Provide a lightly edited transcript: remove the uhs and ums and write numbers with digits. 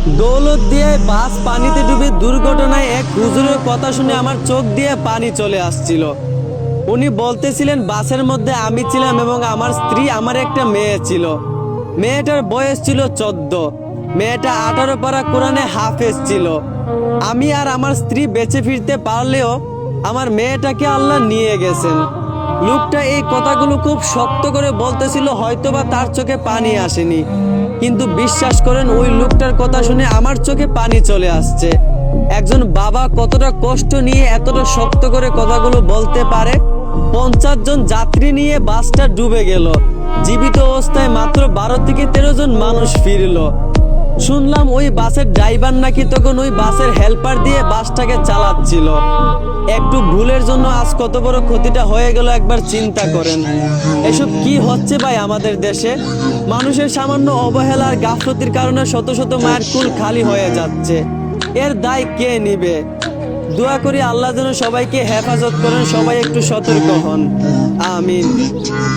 দৌলত দিয়ে বাস পানিতে ডুবে দুর্ঘটনায় এক হুজুরের কথা শুনে আমার চোখ দিয়ে পানি চলে আসছিল। উনি বলতেছিলেন বাসের মধ্যে আমি ছিলাম এবং আমার স্ত্রী, আমার একটা মেয়ে ছিল। মেয়েটার বয়স ছিল 14। মেয়েটা 18 পারা কোরআনে হাফেজ ছিল। আমি আর আমার স্ত্রী বেঁচে ফিরতে পারলেও আমার মেয়েটাকে আল্লাহ নিয়ে গেছেন। লোকটা এই কথাগুলো খুব শক্ত করে বলতেছিল, হয়তোবা তার চোখে পানি আসেনি, কিন্তু বিশ্বাস করেন ওই লোকটার কথা শুনে আমার চোখে পানি চলে আসছে। একজন বাবা কতটা কষ্ট নিয়ে এতটা শক্ত করে কথাগুলো বলতে পারে। 50 জন যাত্রী নিয়ে বাসটা ডুবে গেল, জীবিত অবস্থায় মাত্র 12 থেকে 13 জন মানুষ ফিরলো। শুনলাম ওই বাসের ড্রাইভার নাকি তখন ওই বাসের হেল্পার দিয়ে বাসটাকে চালাচ্ছিল। একটু ভুলের জন্য আজ কত বড় ক্ষতিটা হয়ে গেল একবার চিন্তা করেন। এসব কি হচ্ছে ভাই আমাদের দেশে? মানুষের সামান্য অবহেলা আর গাফলতির কারণে শত শত মায়ের কুল খালি হয়ে যাচ্ছে। এর দায় কে নিবে? দোয়া করি আল্লাহ যেন সবাইকে হেফাজত করেন, সবাই একটু সতর্ক হন। আমিন।